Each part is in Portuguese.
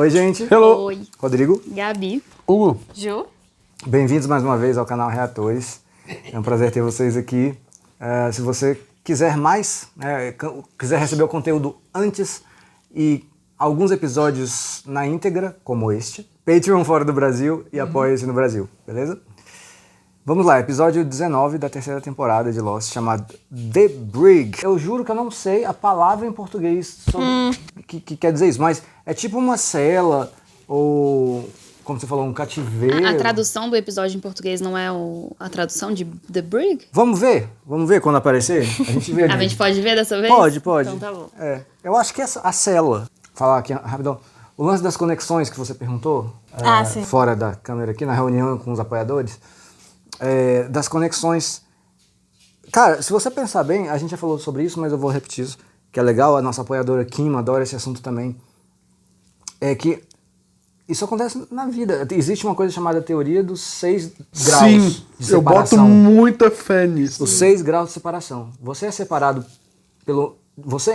Oi, gente. Hello. Oi. Rodrigo. Gabi. Hugo. Ju. Bem-vindos mais uma vez ao canal Reatores. É um prazer ter vocês aqui. Se você quiser mais, quiser receber o conteúdo antes e alguns episódios na íntegra, como este, Patreon fora do Brasil e Apoia-se no Brasil, beleza? Vamos lá, episódio 19 da terceira temporada de Lost, chamado The Brig. Eu juro que eu não sei a palavra em português que quer dizer isso, mas é tipo uma cela ou, como você falou, um cativeiro. A tradução do episódio em português não é a tradução de The Brig? Vamos ver quando aparecer. A gente vê. A gente pode ver dessa vez? Pode. Então tá bom. Eu acho que é a cela. Vou falar aqui rapidão. O lance das conexões que você perguntou, sim. fora da câmera aqui, na reunião com os apoiadores, das conexões. Cara, se você pensar bem, a gente já falou sobre isso, mas eu vou repetir isso, que é legal, a nossa apoiadora Kim adora esse assunto também. É que isso acontece na vida. Existe uma coisa chamada teoria dos 6 graus de separação. Eu boto muita fé nisso. Os 6 graus de separação. Você é separado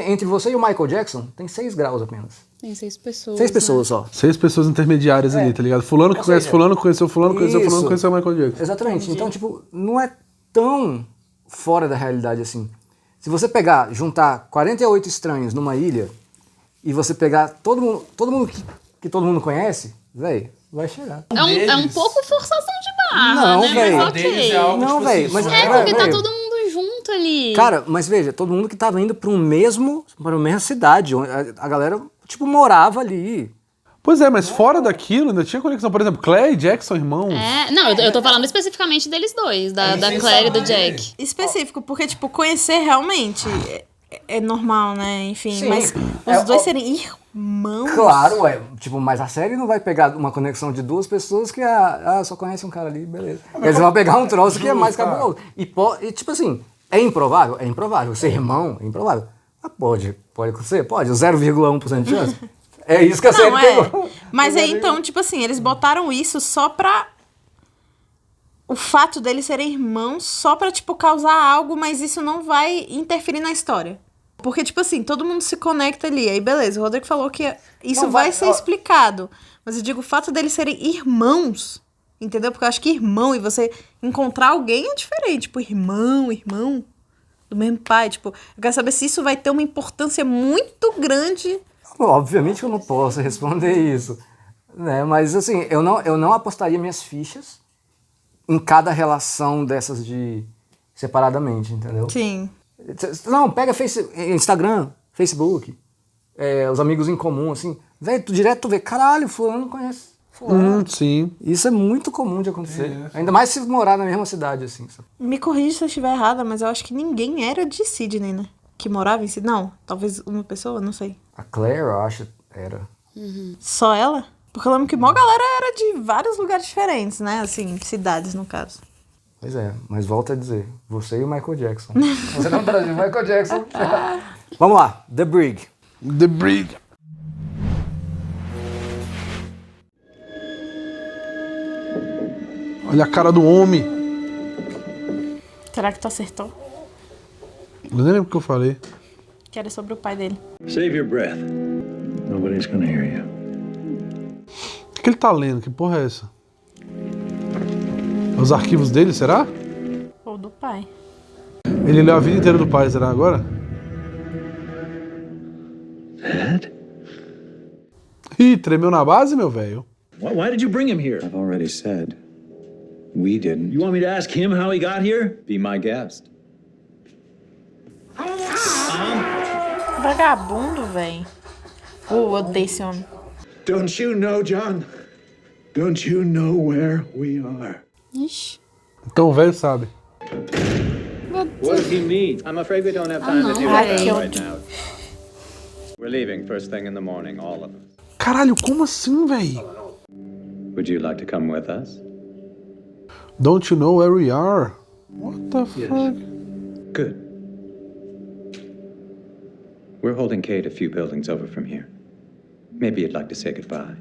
entre você e o Michael Jackson, tem 6 graus apenas. Tem 6 pessoas. 6 pessoas só. 6 pessoas intermediárias ali, tá ligado? Fulano que conhece fulano, conheceu fulano, conheceu fulano, conheceu o Michael Jackson. Exatamente. Entendi. Então, tipo, não é tão fora da realidade assim. Se você juntar 48 estranhos numa ilha e você pegar todo mundo que todo mundo conhece, velho, vai chegar. É um pouco forçação de barra, Não, né? véi. Mas ok. Não, velho, mas Porque tá véi. todo mundo junto ali. Cara, mas veja, todo mundo que tava indo para a mesma cidade, onde a galera, tipo, morava ali. Pois é, mas fora daquilo ainda tinha conexão. Por exemplo, Claire e Jack são irmãos. Não, eu tô falando especificamente deles dois, da Claire e do Jack. Específico, porque, tipo, conhecer realmente é normal, né? Enfim, Sim. mas os dois serem irmãos... Claro, tipo, mas a série não vai pegar uma conexão de 2 pessoas que só conhece um cara ali, beleza. Eles vão pegar um troço que é mais cabuloso. E tipo assim, é improvável? É improvável. Ser irmão é improvável. Mas pode acontecer? Pode. 0,1% de chance. É isso que a série pegou. Mas aí, então, tipo assim, eles botaram isso só pra... O fato deles serem irmãos só pra, tipo, causar algo, mas isso não vai interferir na história. Porque, tipo assim, todo mundo se conecta ali. Aí, beleza, o Rodrigo falou que isso Não, vai ser explicado. Mas eu digo, o fato deles serem irmãos, entendeu? Porque eu acho que irmão e você encontrar alguém é diferente. Tipo, irmão do mesmo pai. Tipo, eu quero saber se isso vai ter uma importância muito grande. Obviamente que eu não posso responder isso. Né? Mas, assim, eu não apostaria minhas fichas em cada relação dessas separadamente, entendeu? Sim. Não, pega Instagram, Facebook, os amigos em comum, assim. Velho, direto tu vê, caralho, fulano conhece fulano. Sim. Isso é muito comum de acontecer. Ainda mais se morar na mesma cidade, assim. Sabe? Me corrija se eu estiver errada, mas eu acho que ninguém era de Sydney, né? Que morava em Sydney. Não, talvez uma pessoa, não sei. A Claire, eu acho, era. Só ela? Porque eu lembro que mó galera era de vários lugares diferentes, né? Assim, cidades, no caso. Pois é, mas volto a dizer, você e o Michael Jackson. Você não traz o Michael Jackson. Vamos lá, The Brig. The Brig. Olha a cara do homem. Será que tu acertou? Eu nem lembro o que eu falei. Que era sobre o pai dele. Save your breath. Nobody's gonna hear you. O que ele tá lendo? Que porra é essa? Os arquivos dele, será? Ou do pai. Ele leu a vida inteira do pai, será agora? Dad? Ih, tremeu na base, meu velho? Why did you bring him here? I've already said. We didn't. You want me to ask him how he got here? Be my guest. Vagabundo, véi. Eu odeio esse homem. Don't you know, John? Don't you know where we are? Ixi. Então o velho sabe. What does he mean? I'm afraid we don't have time to do Ai, that que right ódio. now. We're leaving first thing in the morning, all of us. Caralho, como assim, velho? Would you like to come with us? Don't you know where we are? What the fuck? Good. We're holding Kate a few buildings over from here. Maybe you'd like to say goodbye.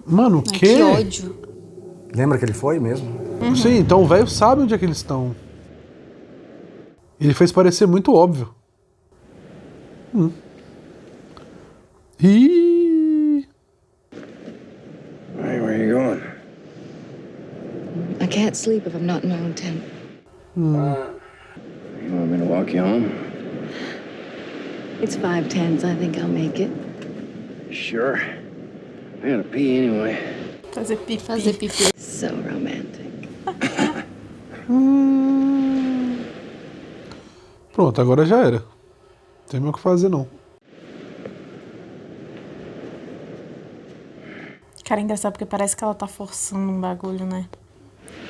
Mano, o quê? Que ódio. Lembra que ele foi mesmo? Sim, então o velho sabe onde é que eles estão. Ele fez parecer muito óbvio. Ih. can't sleep if I'm not in my own tent. You want me to walk you home? It's 5:10, I think I'll make it. Sure. I gotta pee anyway. Fazer pipi. Fazer pipi. So romantic. Pronto, agora já era. Não tem mais o que fazer, não. Cara, é engraçado porque parece que ela tá forçando um bagulho, né?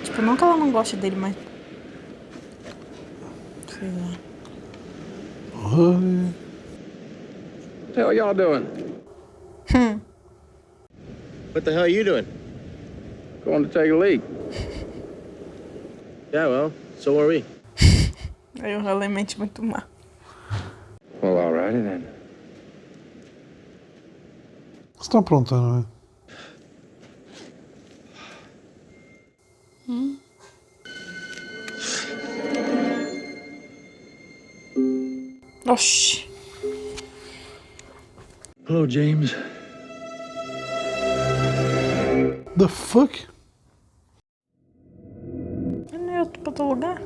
Tipo, não que ela não goste dele, mas... sei lá. Ai. What the hell y'all doing? What the hell are you doing? Going to take a leak. Yeah, well, so are we. Aí o rolê mente muito mal. Well, alrighty then. O que você tá aprontando, né? Oxi. Hello, James. The fuck? Não é pra outro lugar?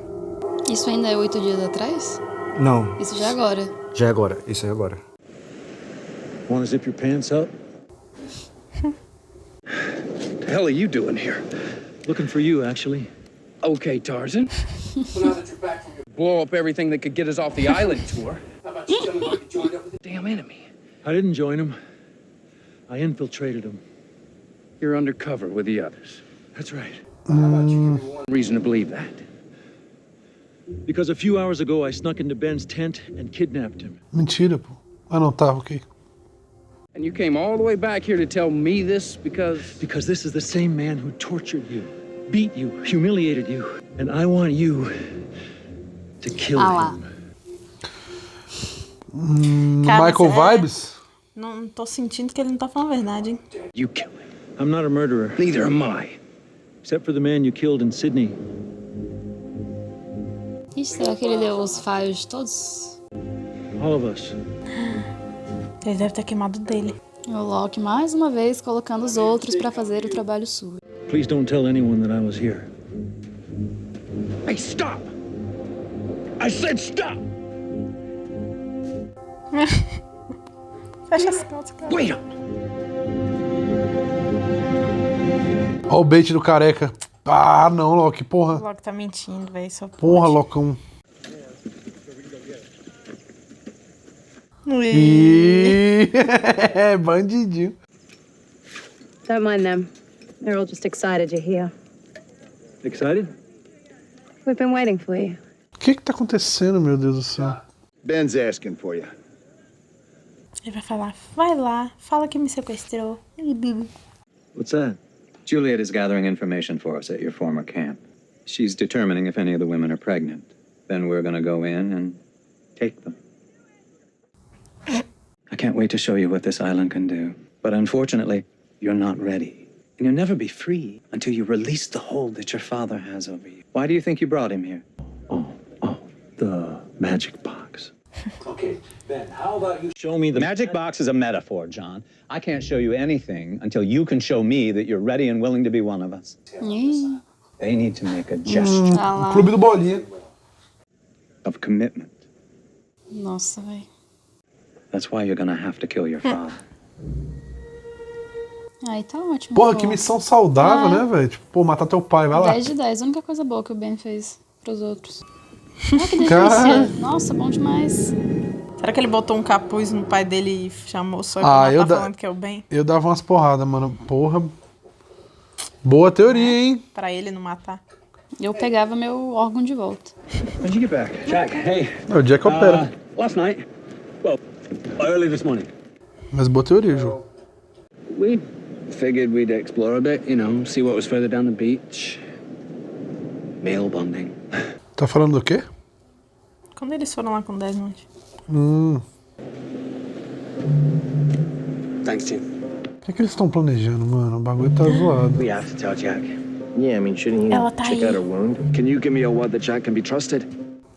Isso ainda é 8 dias atrás? Não, Isso já é agora. já é agora. Isso é agora. Want to zip your pants up? What the hell are you doing here? Looking for you, actually. Okay, Tarzan. Blow up everything that could get us off the island tour. How about you tell me why you joined up with the damn enemy? I didn't join him. I infiltrated him. You're undercover with the others. That's right. Reason to believe that. Because a few hours ago, I snuck into Ben's tent and kidnapped him. Mentira, pô. Ah, não, tá, ok. And you came all the way back here to tell me this because... Because this is the same man who tortured you, beat you, humiliated you. And I want you to kill him. Cara, Michael Vibes? Não tô sentindo que ele não tá falando a verdade, hein? You kill him. I'm not a murderer. Neither am I. Except for the man you killed in Sydney. Ixi, será que ele deu os files todos? All of us. Ele deve ter queimado dele. O Loki mais uma vez colocando os outros pra fazer o trabalho sujo. Please don't tell anyone that I was here. Hey, stop! I said stop! Fecha as calças, cara. Wait up! Ó o bait do careca. Ah, não, Loki, porra. O Loki tá mentindo, velho. Só Porra, Locão. Ih, bandidinho. Don't mind them. They're all just excited you're here. Excited? We've been waiting for you. O que tá acontecendo, meu Deus do céu? Ben's asking for you. Ele vai falar, vai lá, fala que me sequestrou. What's that? Juliet is gathering information for us at your former camp. She's determining if any of the women are pregnant. Then we're gonna go in and take them. I can't wait to show you what this island can do. But unfortunately, you're not ready. And you'll never be free until you release the hold that your father has over you. Why do you think you brought him here? The magic box. Okay, Ben, how about you Show me the magic box is a metaphor, John. I can't show you anything until you can show me that you're ready and willing to be one of us. Ih, They need to make a gesture tá lá. Clube do Bolinha. of commitment. Nossa, velho. That's why you're gonna have to kill your father. Aí tá ótimo. Porra, pô. que missão saudável, né, velho? Tipo, pô, matar teu pai, vai lá. 10 de 10. A única coisa boa que o Ben fez pros outros. Ah, que delícia. Cara. Nossa, bom demais. Será que ele botou um capuz no pai dele e chamou só Ah, pra eu matar da- falando que é o bem? Eu dava umas porradas, mano. Porra. Boa teoria, hein? Pra ele não matar. Eu pegava meu órgão de volta. When'd you get back? Jack, hey. É o Jack opera. Last night. Well, early this morning. Mas boa teoria, João. We figured we'd explore a bit, you know, see what was further down the beach. Male bonding. Tá falando do quê? Quando eles foram lá com o Desmond? Thanks, Jim. O que eles estão planejando, mano? O bagulho tá zoado. We have to tell Jack. Yeah, I mean, shouldn't you Ela tá check aí. out her wound? Can you give me your word that Jack can be trusted?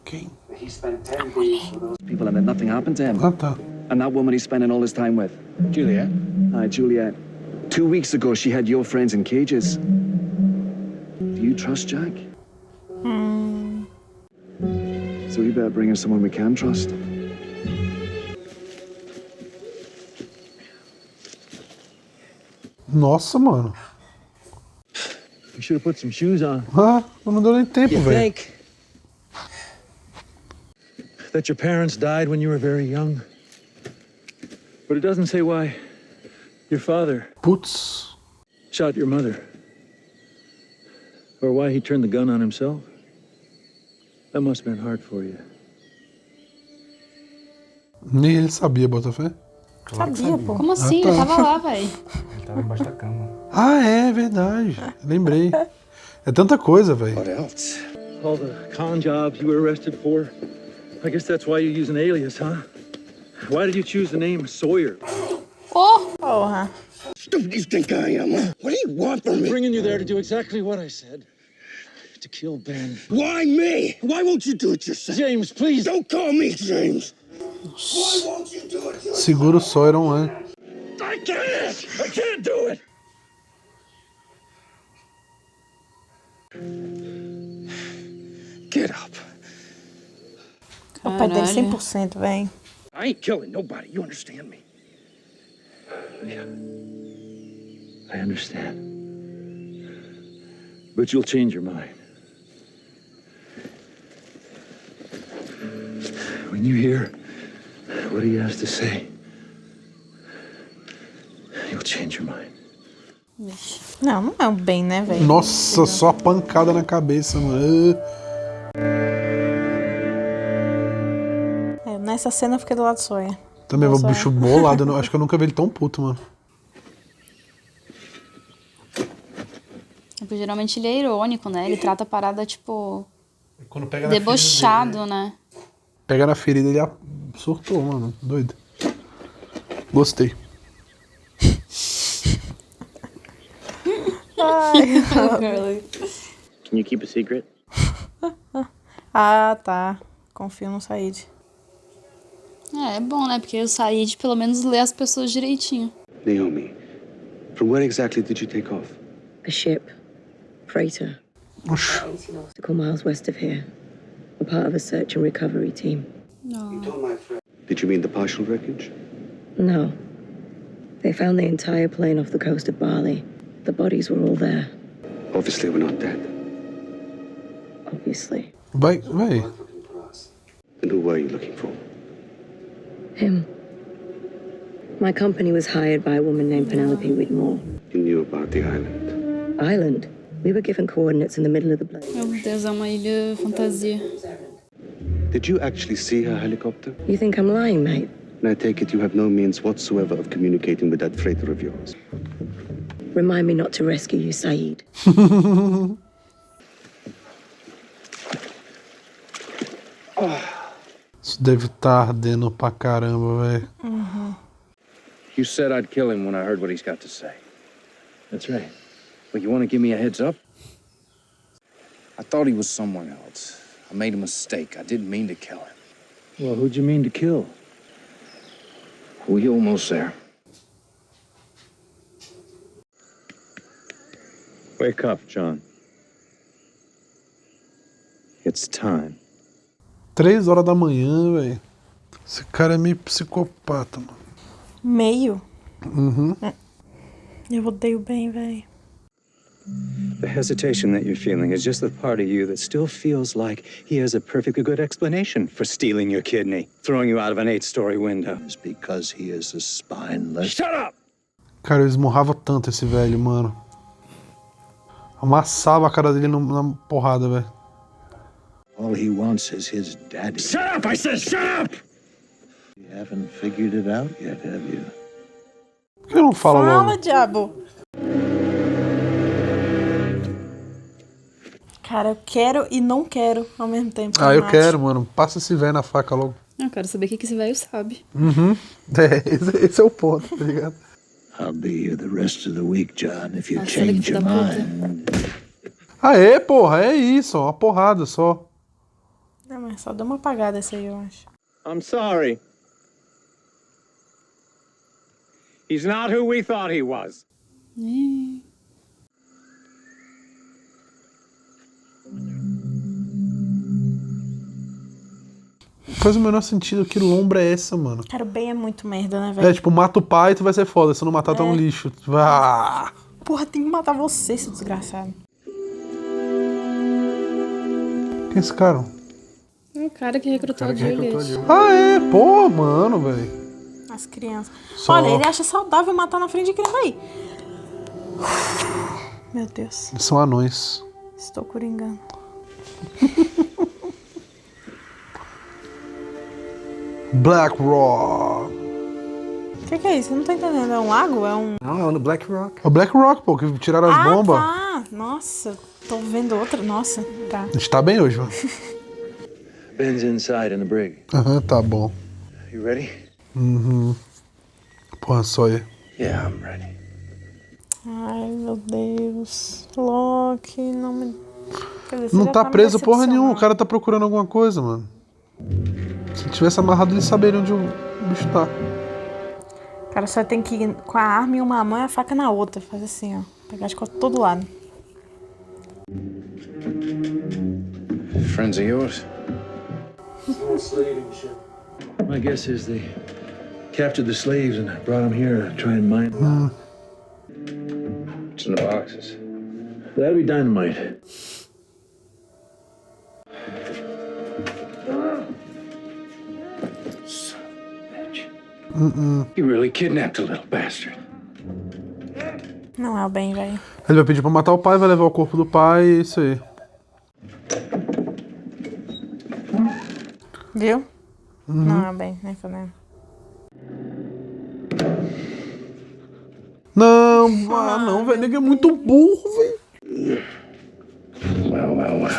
Quem? He spent 10 days with those People and then nothing happened to him. Ah, tá. And that woman he's spending all his time with. Juliet? Juliet. 2 weeks ago, she had your friends in cages. Do you trust Jack? So we better bring us someone we can trust. Nossa, mano. You should have put some shoes on. Ah, não deu nem tempo, You velho. think that your parents died when you were very young? But it doesn't say why your father Putz. shot your mother. Or why he turned the gun on himself. That must have been hard for you. Nem ele sabia, Botafé. Sabia, pô. Como assim? tá. Eu tava lá, velho. Ele tava embaixo da cama. Ah, é verdade. Lembrei. É tanta coisa, velho. What else? All the con jobs you were arrested for. I guess that's why you use an alias, huh? Why did you choose the name Sawyer? Oh! Porra. Stupid you think I am, huh? What do you want from me? Bringing you there to do exactly what I said. To kill Ben. Why me? Why won't you do it yourself? James, please. Don't call me James. Why won't you do it yourself? Segura o Sawyer, né? I can't! I can't do it! Get up. O pai dele Caralho. 100%, velho. I ain't killing nobody. You understand me? Yeah. I understand. But you'll change your mind. When you hear what he has to say, you'll change your mind. Não, não é um bem, né, velho? Nossa, só pancada na cabeça, mano. É, nessa cena eu fiquei do lado do Sawyer. Também o Nossa. bicho bolado. Acho que eu nunca vi ele tão puto, mano. Porque geralmente ele é irônico, né? Ele trata a parada, tipo, Quando pega debochado, né? Pega na ferida, ele surtou, mano. Doido. Gostei. Can you keep a secret? Ah, tá. Confio no Said. É bom, né? Porque o Said pelo menos lê as pessoas direitinho. Naomi, from where exactly did you take off? A ship. Freighter. 80 nautical miles west of here. We're part of a search and recovery team. No. Did you mean the partial wreckage? No. They found the entire plane off the coast of Bali. The bodies were all there. Obviously, we're not dead. Obviously. Vai. And who were you looking for? Him. My company was hired by a woman named Penelope Whitmore. You knew about the island. Island? We were given coordinates in the middle of the blade. Meu Deus, é uma ilha fantasia. Did you actually see her helicopter? You think I'm lying, mate? And I take it you have no means whatsoever of communicating with that freighter of yours. Remind me not to rescue you, Saeed. Isso deve estar ardendo pra caramba, velho. You said I'd kill him when I heard what he's got to say. That's right. But you want to give me a heads up? I thought he was someone else. I made a mistake. I didn't mean to kill him. Well, who'd you mean to kill? We almost there. Wake up, John. It's time. 3 horas da manhã, velho. Esse cara é meio psicopata, mano. Meio? Uhum. Eu odeio bem, velho. The hesitation that you're feeling is just the part of you that still feels like he has a perfectly good explanation for stealing your kidney, throwing you out of an 8-story window. It's because he is a spineless. Shut up! Cara, eu esmurrava tanto esse velho, mano. Amassava a cara dele na porrada, velho. All he wants is his daddy. Shut up! I said shut up! You haven't figured it out yet, have you? Por que eu não falo Fala, logo? diabo. Cara, eu quero e não quero ao mesmo tempo. Ah, eu Mate. quero, mano. Passa esse velho na faca logo. Eu quero saber o que esse velho sabe. Uhum. Esse é o ponto, tá ligado? I'll be here the rest of the week, John, if you Nossa, olha que change filho your da puta. mind. Aê, porra, é isso, ó, uma porrada só. Não, mas só deu uma apagada esse aí, eu acho. I'm sorry. He's not who we thought he was. Faz o menor sentido. Que lombra é essa, mano? Cara, o Ben é muito merda, né, velho? É, tipo, mata o pai, tu vai ser foda. Se não matar, tu é um lixo. Ah! Porra, tem que matar você, seu desgraçado. Quem é esse cara? O cara que recrutou a Juliet. Ah, é? Pô, mano, velho. As crianças. Só. Olha, ele acha saudável matar na frente de criança aí. Meu Deus. São anões. Estou coringando. Black Rock. O que é isso? Eu não tô entendendo. É um lago? É um... Não, é no Black Rock. É o Black Rock, pô, que tiraram as bombas. Ah, tá. Nossa, tô vendo outra. Nossa, tá. A gente tá bem hoje, mano. Ben's inside in the brig. Aham, tá bom. You ready? Uhum. Porra, Sawyer. Yeah, I'm ready. Ai, meu Deus. Loki, não me... Quer dizer, você Não já tá me preso porra nenhuma, o decepcionando. cara tá procurando alguma coisa, mano. Se ele tivesse amarrado, ele saberia onde o bicho tá. O cara só tem que ir com a arma em uma mão e a faca na outra. Fazer assim, ó. Pegar de todo lado. Friends of yours? My guess is they captured the slaves and brought them here to try and mine them. It's in the boxes. That'll be dynamite. Son of a bitch. You really kidnapped a little bastard. Não é o bem, velho. Ele vai pedir pra matar o pai, vai levar o corpo do pai e isso aí. Viu? Não é o bem, nem fodendo. Não, não, velho. Nego é muito burro, velho. Well, well, well.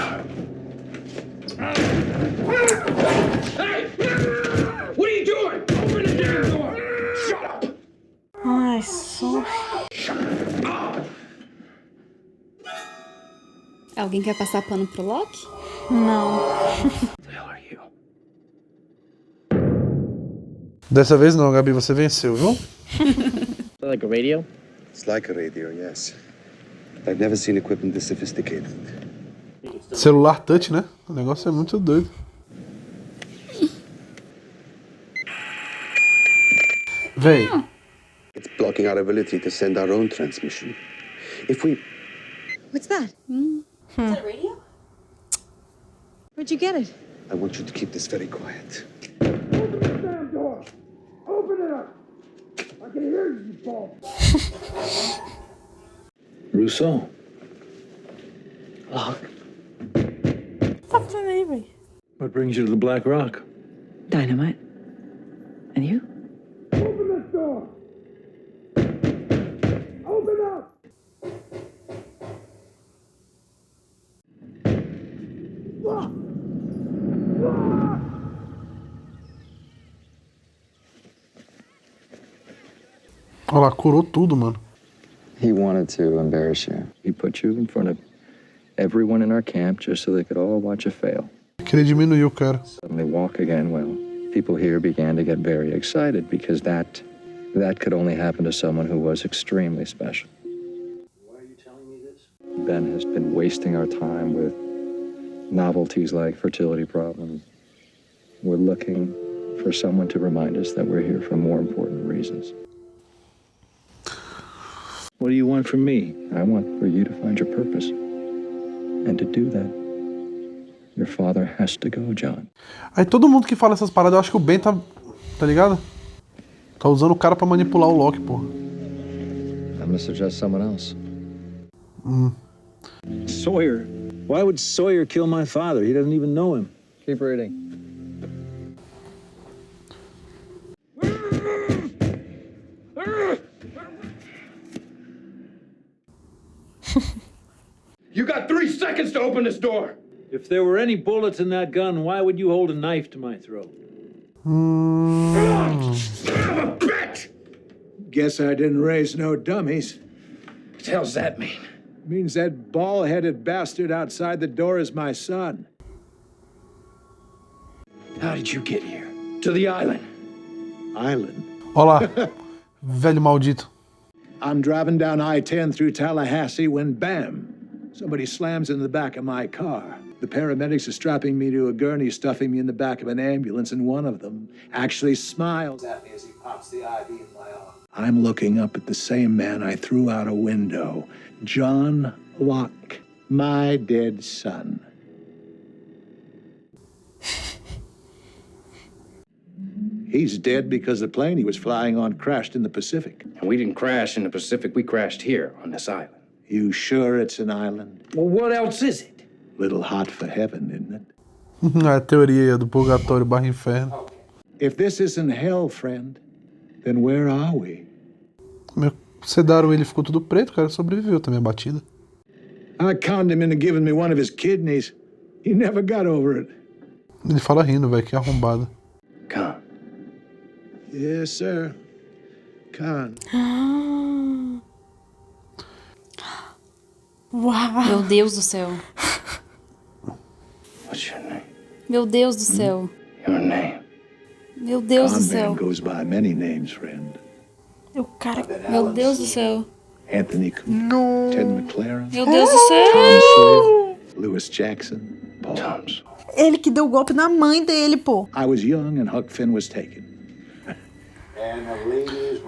Hey! What are you doing? Open the damn door! Shut up! Ai, só... Alguém quer passar pano pro Loki? Não. Dessa vez não, Gabi, você venceu, viu? Like a radio? It's like a radio, yes. I've never seen equipment this sophisticated. Celular touch, né? O negócio é muito doido. Véi. It's blocking our ability to send our own transmission. If we... What's that? Is that a radio? Where'd you get it? I want you to keep this very quiet. Open the damn door! Open it up! I can hear you, Paul. Rousseau. Lock. Tá fazendo aí, velho? What brings you to the Black Rock? Dynamite. And you? Open this door! Open up! Olha lá, curou tudo, mano. He wanted to embarrass you. He put you in front of everyone in our camp just so they could all watch you fail. Queria diminuir o cara. Suddenly walk again, well, people here began to get very excited because that could only happen to someone who was extremely special. Why are you telling me this? Ben has been wasting our time with novelties like fertility problems. We're looking for someone to remind us that we're here for more important reasons. What do you want from me? I want for you to find your purpose. And to do that, your father has to go, John. Aí todo mundo que fala essas paradas, eu acho que o Ben tá ligado? Tá usando o cara pra manipular o Loki, pô. I'm gonna suggest someone else. Sawyer. Why would Sawyer kill my father? He doesn't even know him. Keep reading. You got 3 seconds to open this door! If there were any bullets in that gun, why would you hold a knife to my throat? Son of a bitch! Guess I didn't raise no dummies. What the hell's that mean? Means that bald-headed bastard outside the door is my son. How did you get here? To the island? Island? Olha lá, velho maldito. I'm driving down I-10 through Tallahassee when bam, Somebody slams into the back of my car. The paramedics are strapping me to a gurney, stuffing me in the back of an ambulance, and one of them actually smiles at me as he pops the IV in my arm. I'm looking up at the same man I threw out a window, John Locke, my dead son. He's dead because the plane he was flying on crashed in the Pacific. And we didn't crash in the Pacific, we crashed here on this island. You sure it's an island? Well, what else is it? Little hot for heaven, isn't it? A teoria do purgatório barra inferno. If this isn't hell, friend, then where are we? Sedaram ele, ficou tudo preto, o cara sobreviveu também a batida. I conned him into giving me one of his kidneys. He never got over it. Ele fala rindo, velho, que arrombado. Khan. Yes, sir. Khan. Uau. Meu Deus do céu. What's your name? Meu Deus do céu. Your name. Meu Deus do Con céu. man goes by many names, friend. O cara... Meu Deus do céu. Anthony Cooper, Ted McLaren, Meu Deus do Tom céu. Sawyer, Lewis Jackson, Paul Thompson. Ele que deu o golpe na mãe dele, pô. I was young and Huck Finn was taken.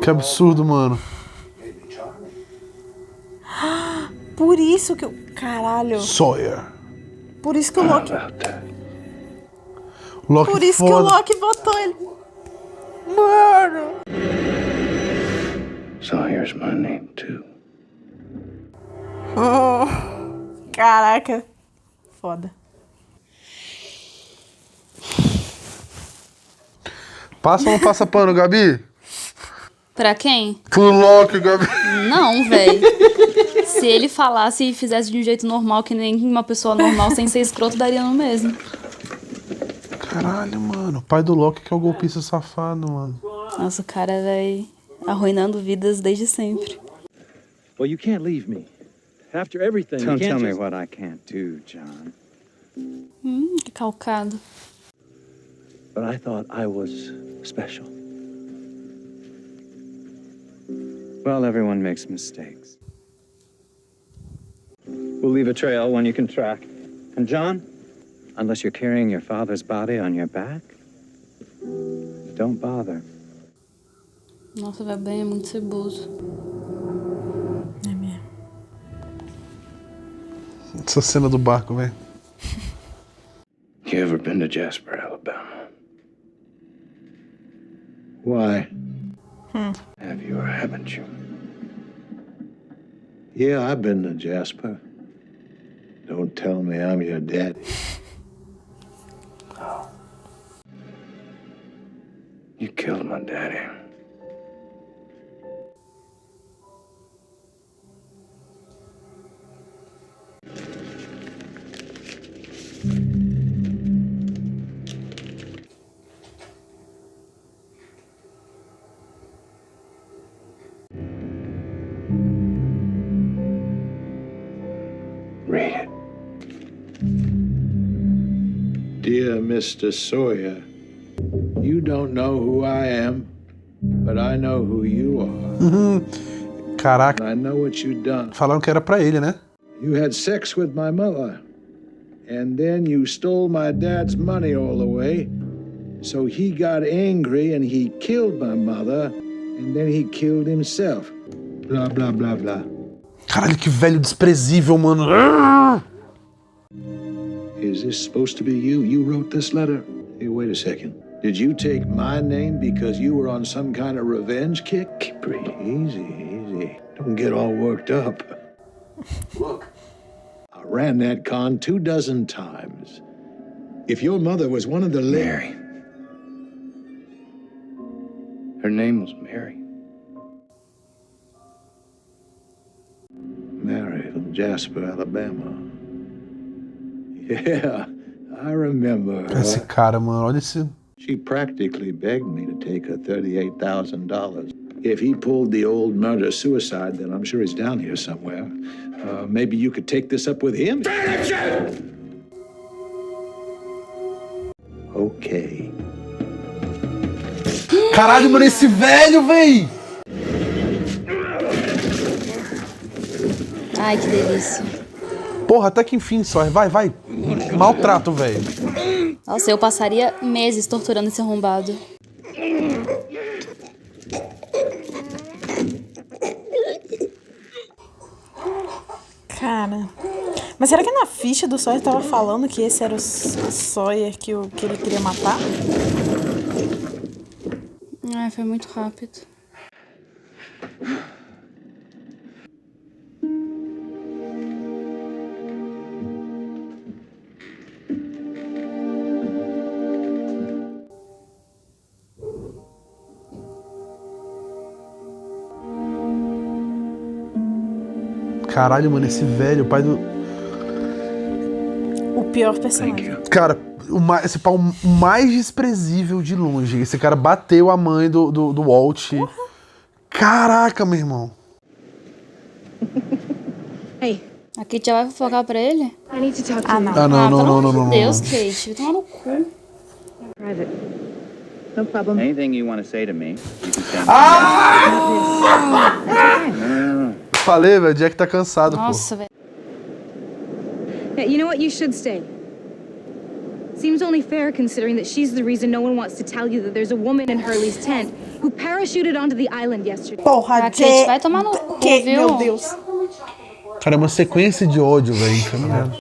Que absurdo, mano. Por isso que eu... Caralho. Sawyer. Por isso que o Loki... Loki Por isso foda. que o Loki botou ele. Mano. Sawyer's my name, too. Oh, caraca. Foda. Passa ou não passa pano, Gabi? Pra quem? Pro Loki, Gabi. Não, velho. Se ele falasse e fizesse de um jeito normal, que nem uma pessoa normal, sem ser escroto, daria no mesmo. Caralho, mano. O pai do Loki que é o golpista safado, mano. Nossa, o cara, velho, arruinando vidas desde sempre. Well, you can't leave me. After everything, you Don't can't tell me just... what I can't do, John. Que calcado. But I thought I was special. Well, everyone makes mistakes. We'll leave a trail, one you can track. And John, unless you're carrying your father's body on your back, don't bother. Nossa, vai bem, é muito ceboso. É mesmo. Essa cena do barco, velho. You ever been to Jasper, Alabama? Why? Have you or haven't you? Yeah, I've been to Jasper. Don't tell me I'm your daddy. You killed my daddy. Read it. Dear Mr. Sawyer, you don't know who I am, but I know who you are. Caraca. I know what you've done. Falaram que era pra ele, né? You had sex with my mother, and then you stole my dad's money all the way. So he got angry and he killed my mother, and then he killed himself. Blah, blah, blah, blah. Caralho, que velho desprezível, mano. Is this supposed to be you? You wrote this letter? Hey, wait a second. Did you take my name because you were on some kind of revenge kick? Keep reading. Easy. Don't get all worked up. Look, I ran that con 24 times. If your mother was one of the... Mary. Her name was Mary. Mary from Jasper, Alabama. Yeah, I remember her. Esse cara, mano, olha esse... She practically begged me to take her $38,000. If he pulled the old murder-suicide, then I'm sure he's down here somewhere. Maybe you could take this up with him? Okay. Caralho, mano, esse velho, véi! Ai, que delícia. Porra, até que enfim, Sawyer. Vai. Maltrato, velho. Nossa, eu passaria meses torturando esse arrombado. Cara... Mas será que na ficha do Sawyer tava falando que esse era o Sawyer que ele queria matar? Ai, foi muito rápido. Caralho, mano, esse velho, o pai do... O pior personagem. Cara, esse pau mais desprezível de longe. Esse cara bateu a mãe do Walt. Caraca, meu irmão. Ei. A Kate já vai fofocar pra ele? I need to talk to Ah, you. não. Ah, não. Pelo amor de Deus, Kate. Vai tomar no cu. Private. No problem. Anything you want to say to me, you can say. Falei, velho, o Jack tá cansado, Nossa, velho. Yeah, you know what? You should stay. Seems only fair considering that she's the reason no one wants to tell you that there's a woman in Hurley's tent who parachuted onto the island yesterday. Porra, A Kate vai tomar no cu, viu? Meu Deus. Cara, é uma sequência de ódio, velho.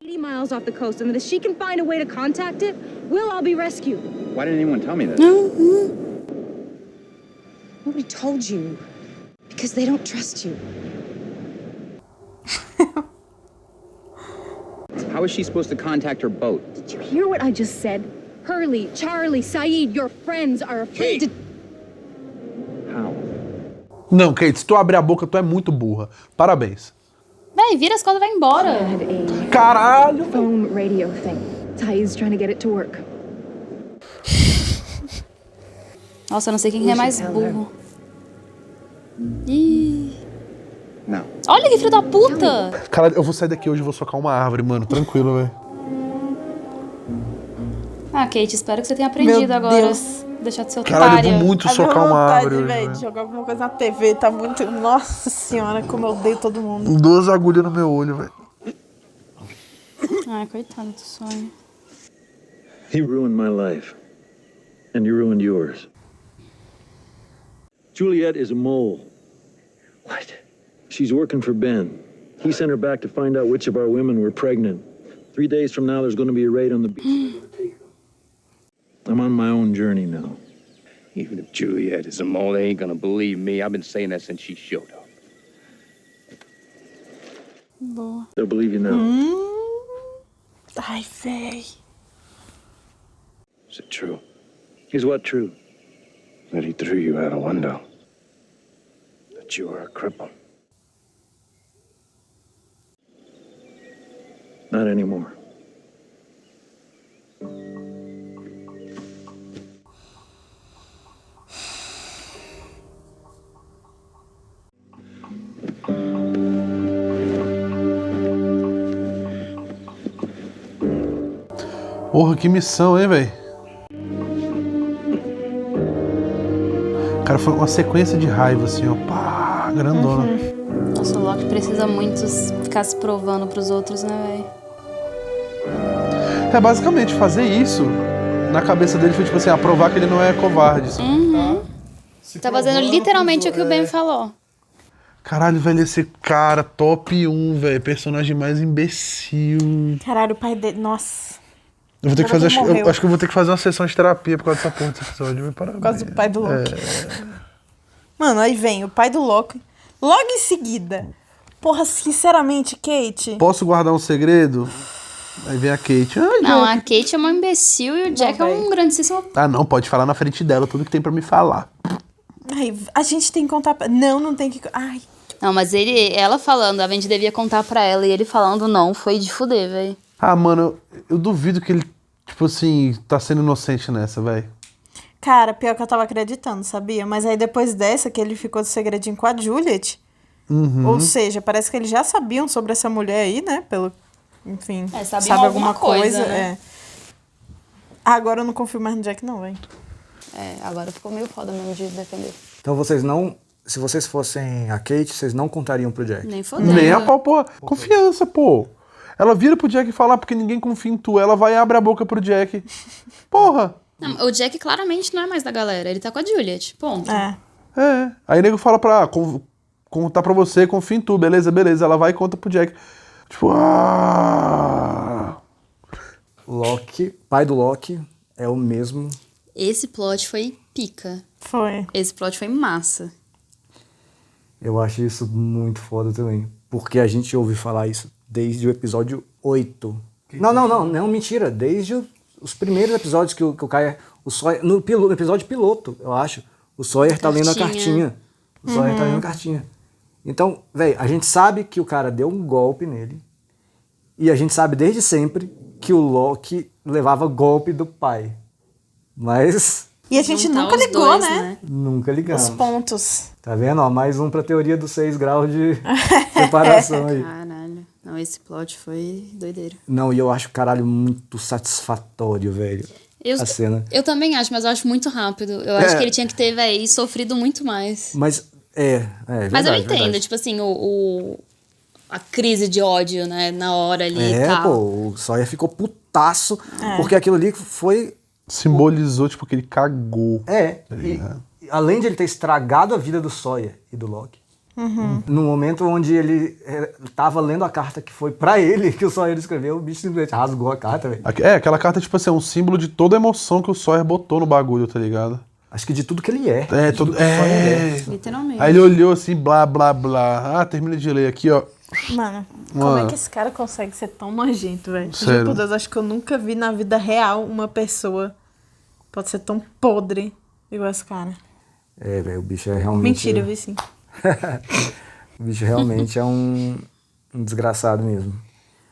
80 miles off the coast, and that if she can find a way to contact it, we'll all be rescued. Why didn't anyone tell me this? Nobody told you. Because they don't trust you. How is she supposed to contact her boat? Did you hear what I just said? Hurley, Charlie, Saeed, your friends are afraid to... How? Não, Kate, se tu abrir a boca, tu é muito burra. Parabéns. Véi, vira as costas e vai embora. Caralho! Foam radio thing. Saeed's trying to get it to work. Nossa, eu não sei quem é mais burro. Ih. Não. Olha que filho da puta! Caralho, eu vou sair daqui hoje e vou socar uma árvore, mano. Tranquilo, velho. Ah, Kate, espero que você tenha aprendido Meu agora. Deus. Deixar de ser Caralho, otária. eu vou muito A minha socar uma vontade, árvore hoje, velho, velho. de jogar alguma coisa na TV tá muito... Nossa senhora, como eu odeio todo mundo. 2 agulhas no meu olho, velho. Ai, coitado do sonho. He ruined my life. And you ruined yours. Juliet is a mole. What? She's working for Ben. He sent her back to find out which of our women were pregnant. 3 days from now, there's going to be a raid on the beach. I'm on my own journey now. Even if Juliet is a mole, they ain't gonna believe me. I've been saying that since she showed up. Boa. They'll believe you now. Ai, véi. Is it true Is what true? that he threw you out a window? That you were a cripple? Not anymore. Porra, que missão, hein, velho? Cara, foi uma sequência de raiva, assim, ó. Pá, grandona. Nossa, o Loki precisa muito ficar se provando pros outros, né, velho? É basicamente fazer isso. Na cabeça dele foi tipo assim, provar que ele não é covarde. Uhum. Tá fazendo literalmente o que o Ben falou. Caralho, velho, esse cara, top 1, velho. Personagem mais imbecil. Caralho, o pai dele... Nossa. Eu vou ter que fazer. Morreu. Eu acho que eu vou ter que fazer uma sessão de terapia por causa dessa porra desse episódio. Por causa do pai do Loki. Mano, aí vem o pai do Loki. Logo em seguida. Porra, sinceramente, Kate. Posso guardar um segredo? Aí vem a Kate. Não, a Kate é uma imbecil e o Jack é um grandíssimo... Ah, não, pode falar na frente dela tudo que tem pra me falar. Ai, a gente tem que contar pra... Não tem que... Ai. Não, mas ela falando, a gente devia contar pra ela, e ele falando não, foi de fuder, velho. Ah, mano, eu duvido que ele, tipo assim, tá sendo inocente nessa, velho. Cara, pior que eu tava acreditando, sabia? Mas aí depois dessa, que ele ficou de segredinho com a Juliet, ou seja, parece que eles já sabiam sobre essa mulher aí, né? Enfim, sabiam sabe alguma coisa, né? Agora eu não confio mais no Jack não, velho. Agora ficou meio foda mesmo de defender. Então vocês não... Se vocês fossem a Kate, vocês não contariam pro Jack? Nem fodendo. Nem a pau, pô. Confiança, pô. Ela vira pro Jack falar porque ninguém confia em tu. Ela vai e abre a boca pro Jack. Porra! Não, o Jack claramente não é mais da galera. Ele tá com a Juliet. Ponto. Aí o nego fala pra contar pra você, confia em tu, beleza. Ela vai e conta pro Jack. Tipo, Loki, pai do Loki, é o mesmo. Esse plot foi pica. Foi. Esse plot foi massa. Eu acho isso muito foda também. Porque a gente ouve falar isso desde o episódio 8. Não, mentira. Desde os primeiros episódios que o Kai... O Sawyer, no episódio piloto, eu acho. O Sawyer tá lendo a cartinha. O Sawyer tá lendo a cartinha. Então, velho, a gente sabe que o cara deu um golpe nele. E a gente sabe desde sempre que o Loki levava golpe do pai. Mas... E a gente Juntar nunca os ligou, dois, né? Nunca ligamos. Os pontos. Tá vendo? Ó, mais um pra teoria dos 6 graus de separação aí. Caralho. Não, esse plot foi doideira. Não, e eu acho, caralho, muito satisfatório, velho. A cena. Eu também acho, mas eu acho muito rápido. Eu acho que ele tinha que ter, velho, sofrido muito mais. Mas, verdade. Mas eu entendo, verdade. tipo assim, a crise de ódio, né, na hora ali e tal. Pô, o Sawyer ficou putaço, porque aquilo ali foi... Simbolizou, tipo, que ele cagou. E além de ele ter estragado a vida do Sawyer e do Loki, no momento onde ele tava lendo a carta que foi pra ele, que o Sawyer escreveu, o bicho simplesmente rasgou a carta, velho. Aquela carta, tipo assim, é um símbolo de toda a emoção que o Sawyer botou no bagulho, tá ligado? Acho que de tudo que ele é. Literalmente. Aí ele olhou assim, blá, blá, blá. Termina de ler aqui, ó. Mano, como é que esse cara consegue ser tão nojento, velho? Sério? Juro por Deus, acho que eu nunca vi na vida real uma pessoa pode ser tão podre igual esse cara. Velho, o bicho é realmente... Mentira, eu vi sim. O bicho realmente é um desgraçado mesmo.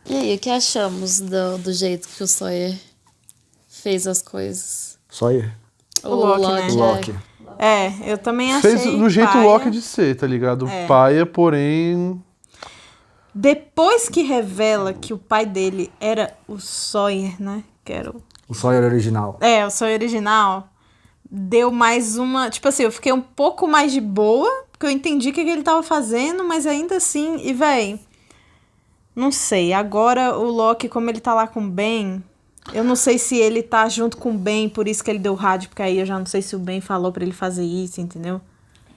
E aí, o que achamos do jeito que o Sawyer fez as coisas? Sawyer? O Loki, né? O Loki. Eu também achei Fez do jeito paia. Loki de ser, tá ligado? Paia, porém... Depois que revela que o pai dele era o Sawyer, né? Que era o Sawyer original. O Sawyer original. Deu mais uma... Tipo assim, eu fiquei um pouco mais de boa, porque eu entendi o que ele tava fazendo, mas ainda assim... E, véi... Não sei. Agora o Loki, como ele tá lá com o Ben... Eu não sei se ele tá junto com o Ben, por isso que ele deu o rádio, porque aí eu já não sei se o Ben falou pra ele fazer isso, entendeu?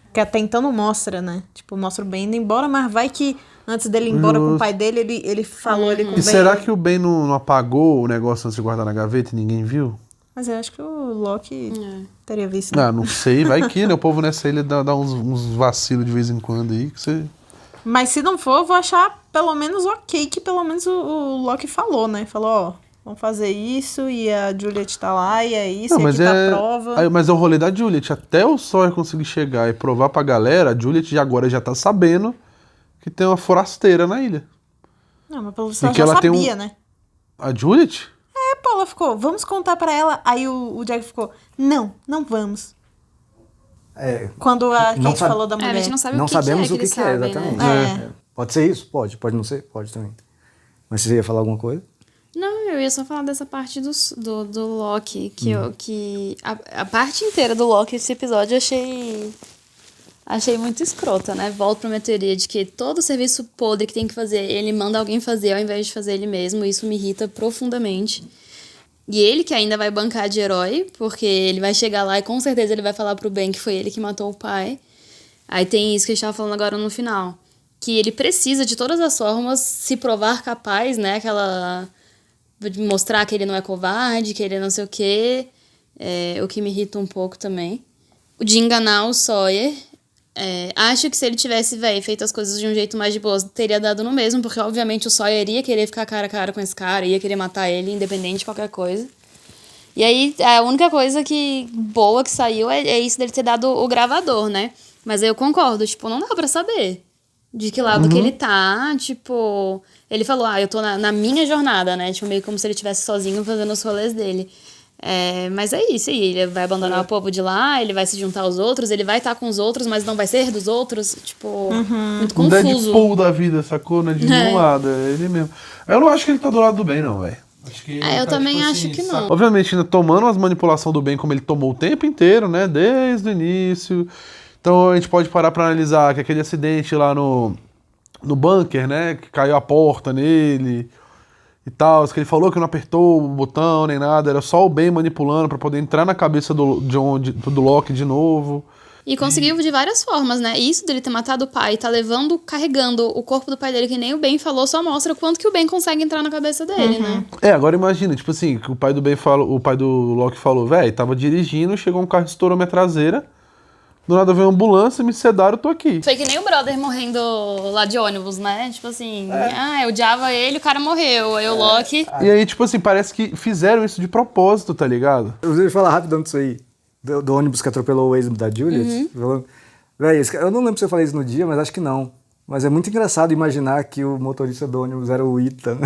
Porque até então não mostra, né? Tipo, mostra o Ben indo embora, mas vai que antes dele ir embora com o pai dele, ele falou ele com o Ben. E será que o Ben não apagou o negócio antes de guardar na gaveta e ninguém viu? Mas eu acho que o Loki teria visto. Não sei, vai que, né? O povo nessa ilha dá uns vacilos de vez em quando aí, que você... Mas se não for, eu vou achar pelo menos ok que pelo menos o Loki falou, né? Falou, ó, vamos fazer isso e a Juliet tá lá e é isso, e aqui tá a prova. Mas é o rolê da Juliet. Até o Sawyer conseguir chegar e provar pra galera, a Juliet agora já tá sabendo que tem uma forasteira na ilha. Não, mas pelo visto ela já sabia, né? A Juliet? Pô, ela ficou, vamos contar pra ela. Aí o Jack ficou, não vamos. Quando a Kate falou da mulher. A gente não sabe não o que sabemos que é, o que eles é, sabem, exatamente. né? Pode ser isso? Pode não ser? Pode também. Mas você ia falar alguma coisa? Não, eu ia só falar dessa parte do Loki, que a parte inteira do Loki, esse episódio, eu achei muito escrota, né? Volto pra minha teoria de que todo serviço podre que tem que fazer, ele manda alguém fazer ao invés de fazer ele mesmo, isso me irrita profundamente. E ele que ainda vai bancar de herói, porque ele vai chegar lá e com certeza ele vai falar pro Ben que foi ele que matou o pai. Aí tem isso que a gente tava falando agora no final, que ele precisa de todas as formas se provar capaz, né? De mostrar que ele não é covarde, que ele não sei o quê, o que me irrita um pouco também. De enganar o Sawyer. Acho que se ele tivesse, feito as coisas de um jeito mais de boa, teria dado no mesmo, porque obviamente o Sawyer ia querer ficar cara a cara com esse cara, ia querer matar ele, independente de qualquer coisa. E aí, a única coisa boa que saiu é isso dele ter dado o gravador, né? Mas aí eu concordo, tipo, não dá pra saber de que lado que ele tá, tipo... Ele falou, eu tô na minha jornada, né? Tipo, meio como se ele estivesse sozinho fazendo os rolês dele. Mas é isso aí, ele vai abandonar o povo de lá, ele vai se juntar aos outros, ele vai estar com os outros, mas não vai ser dos outros, tipo, muito confuso. Um Deadpool da vida, sacou? Né? De nenhum lado, é ele mesmo. Eu não acho que ele tá do lado do bem, não, velho. Eu também acho que não. Obviamente, ainda tomando as manipulações do bem como ele tomou o tempo inteiro, né? Desde o início. Então a gente pode parar pra analisar que aquele acidente lá no bunker, né? Que caiu a porta nele. e tal, que ele falou que não apertou o botão nem nada, era só o Ben manipulando pra poder entrar na cabeça do Locke de novo. E conseguiu de várias formas, né? Isso dele ter matado o pai, tá carregando o corpo do pai dele, que nem o Ben falou, só mostra o quanto que o Ben consegue entrar na cabeça dele, né? Agora imagina, tipo assim, que o pai do Locke falou, véi, tava dirigindo, chegou um carro, estourou minha traseira, do nada veio uma ambulância, me sedaram, eu tô aqui. Foi que nem o brother morrendo lá de ônibus, né? Tipo assim, eu odiava ele, o cara morreu, aí o Locke... E aí, tipo assim, parece que fizeram isso de propósito, tá ligado? Eu vou falar rapidão disso aí. Do ônibus que atropelou o ex da Juliet. Véi, eu não lembro se eu falei isso no dia, mas acho que não. Mas é muito engraçado imaginar que o motorista do ônibus era o Ethan.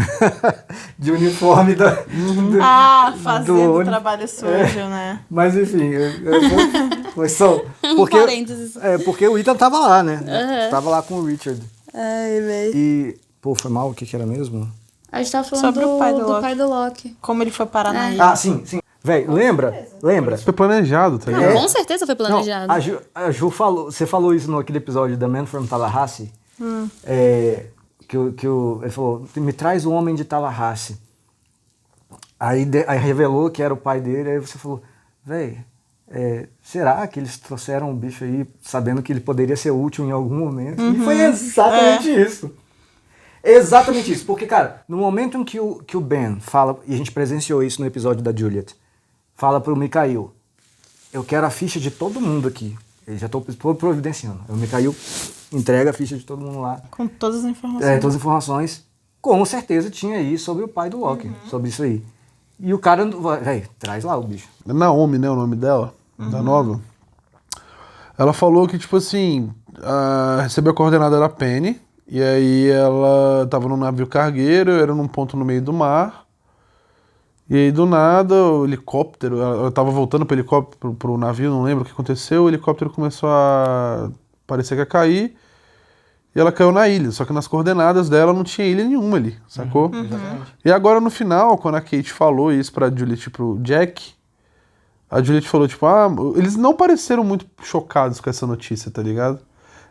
De uniforme fazendo o trabalho sujo, né? Mas enfim, foi só... Porque o Ethan tava lá, né? Tava lá com o Richard. Ai, velho. E, pô, foi mal? O que era mesmo? A gente tava falando sobre o pai do Locke. Como ele foi parar na ilha. Sim. Véi, lembra? Foi planejado, tá ligado? Com certeza foi planejado. Não, a Ju falou, você falou isso naquele episódio da Man from Tallahassee, ele falou, me traz o homem de Tallahassee. Aí revelou que era o pai dele, aí você falou, véi, será que eles trouxeram o bicho aí sabendo que ele poderia ser útil em algum momento? E foi exatamente isso. Exatamente isso, porque, cara, no momento em que o Ben fala, e a gente presenciou isso no episódio da Juliet, fala pro Mikhail, eu quero a ficha de todo mundo aqui. Eu já tô providenciando. O Mikhail entrega a ficha de todo mundo lá. Com todas as informações. Todas as informações. Com certeza tinha aí sobre o pai do Locke, sobre isso aí. E o cara, traz lá o bicho. Naomi, né, o nome dela, da nova. Ela falou que, tipo assim, recebeu a coordenada da Penny, e aí ela tava num navio cargueiro, era num ponto no meio do mar. E aí, do nada, o helicóptero... Ela tava voltando pro helicóptero, pro navio, não lembro o que aconteceu. O helicóptero começou a... parecer que ia cair. E ela caiu na ilha. Só que nas coordenadas dela não tinha ilha nenhuma ali, sacou? E agora, no final, quando a Kate falou isso pra Juliet e pro Jack, a Juliet falou, tipo... eles não pareceram muito chocados com essa notícia, tá ligado?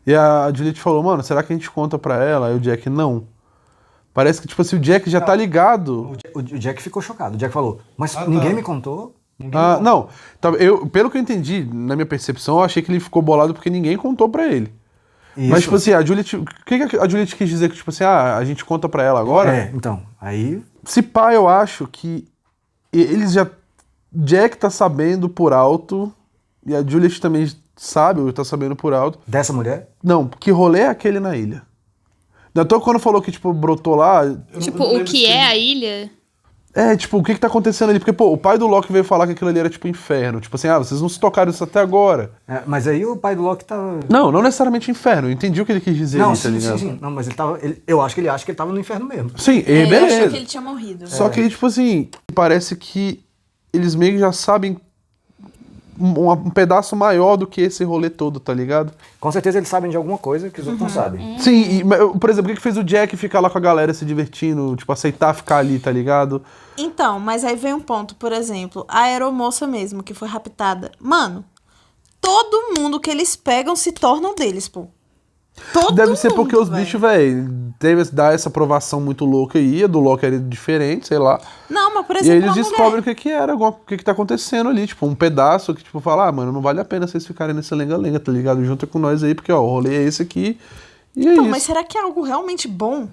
E a Juliet falou, mano, será que a gente conta pra ela? Aí o Jack, não. Parece que, tipo assim, o Jack já tá ligado. O Jack ficou chocado. O Jack falou, mas ninguém me contou? Não. Pelo que eu entendi, na minha percepção, eu achei que ele ficou bolado porque ninguém contou pra ele. Isso. Mas, tipo assim, a Juliet... O que a Juliet quis dizer? Que, tipo assim, a gente conta pra ela agora? Então, aí... Se pá, eu acho que eles já... Jack tá sabendo por alto, e a Juliet também sabe, ou tá sabendo por alto. Dessa mulher? Não, que rolê é aquele na ilha? Então, quando falou que, tipo, brotou lá... Tipo, o que é a ilha? Tipo, o que tá acontecendo ali? Porque, pô, o pai do Locke veio falar que aquilo ali era, tipo, inferno. Tipo assim, vocês não se tocaram isso até agora. Mas aí o pai do Locke tava... Não necessariamente inferno. Eu entendi o que ele quis dizer ali, tá ligado? Sim. Não, mas ele tava... Eu acho que ele acha que ele tava no inferno mesmo. Sim, Eu beleza. achei que ele tinha morrido. Só que, tipo assim, parece que eles meio que já sabem um pedaço maior do que esse rolê todo, tá ligado? Com certeza eles sabem de alguma coisa que os outros não sabem. Sim, por exemplo, o que fez o Jack ficar lá com a galera se divertindo, tipo, aceitar ficar ali, tá ligado? Então, mas aí vem um ponto, por exemplo, a aeromoça mesmo, que foi raptada. Mano, todo mundo que eles pegam se tornam deles, pô. Deve ser porque os bichos, velho, teve dar essa aprovação muito louca aí, a do Loki era diferente, sei lá. Não, mas por exemplo, e aí eles descobrem o que era, o que tá acontecendo ali, tipo, um pedaço que, tipo, fala, mano, não vale a pena vocês ficarem nessa lenga-lenga, tá ligado? Junta com nós aí, porque, ó, o rolê é esse aqui, e é então, isso. Mas será que é algo realmente bom?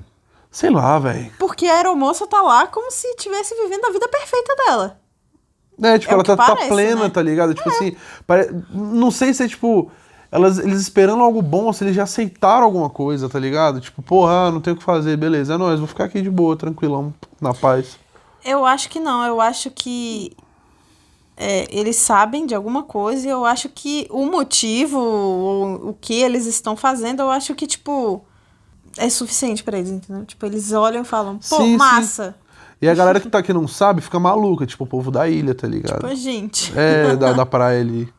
Sei lá, velho. Porque a aeromoça tá lá como se estivesse vivendo a vida perfeita dela. Tipo, ela tá plena, né? Tá ligado? Tipo assim, não sei se é, tipo... Eles esperando algo bom, se eles já aceitaram alguma coisa, tá ligado? Tipo, porra, não tem o que fazer, beleza, é nóis, vou ficar aqui de boa, tranquilão, na paz. Eu acho que não, eu acho que eles sabem de alguma coisa e eu acho que o motivo, ou o que eles estão fazendo, eu acho que, tipo, é suficiente pra eles, entendeu? Tipo, eles olham e falam, pô, sim, massa. Sim. E a galera que não sabe fica maluca, tipo, o povo da ilha, tá ligado? Tipo, a gente. Da praia ali.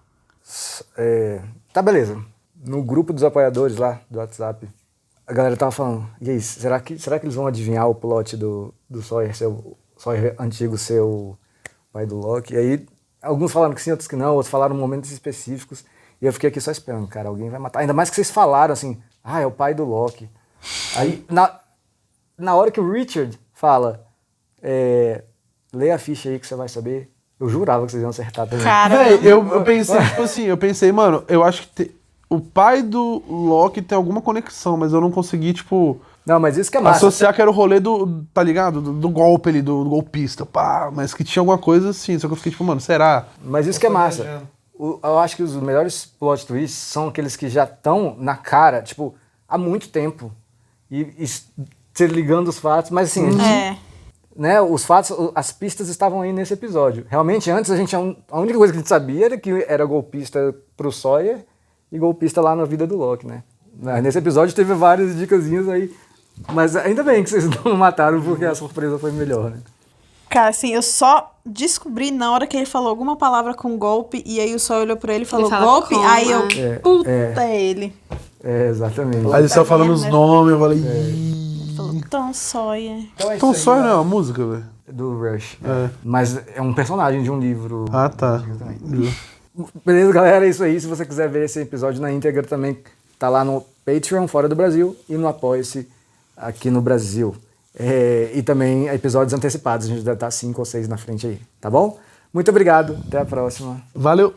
Tá, beleza. No grupo dos apoiadores lá, do WhatsApp, a galera tava falando, e aí, será que eles vão adivinhar o plot do Sawyer antigo ser o pai do Locke? E aí, alguns falaram que sim, outros que não, outros falaram momentos específicos, e eu fiquei aqui só esperando, cara, alguém vai matar. Ainda mais que vocês falaram assim, é o pai do Locke. Aí, na hora que o Richard fala, Lê a ficha aí que você vai saber. Eu jurava que vocês iam acertar também. Véi, eu pensei, tipo assim, mano, eu acho que o pai do Loki tem alguma conexão, mas eu não consegui, tipo... Não, mas isso que é massa. Associar que era o rolê tá ligado? Do golpe ali, do golpista, pá, mas que tinha alguma coisa assim, só que eu fiquei tipo, mano, será? Mas isso que é massa. Eu acho que os melhores plot twists são aqueles que já estão na cara, tipo, há muito tempo. E se ligando os fatos, mas assim... Né, os fatos, as pistas estavam aí nesse episódio. Realmente, antes a única coisa que a gente sabia era que era golpista pro Sawyer e golpista lá na vida do Loki, né? Nesse episódio teve várias dicasinhas aí, mas ainda bem que vocês não mataram porque a surpresa foi melhor, né? Cara, assim, eu só descobri na hora que ele falou alguma palavra com golpe e aí o Sawyer olhou pra ele e falou golpe, aí eu, é ele. Exatamente. Aí ele só falando os nomes, eu falei... Falou Tom Sawyer. Tom Sawyer não é uma música, velho? Do Rush. Mas é um personagem de um livro. Ah, tá. Beleza, galera, é isso aí. Se você quiser ver esse episódio na íntegra também, tá lá no Patreon, fora do Brasil, e no Apoia-se, aqui no Brasil. E também episódios antecipados, a gente deve estar 5 ou 6 na frente aí, tá bom? Muito obrigado, até a próxima. Valeu!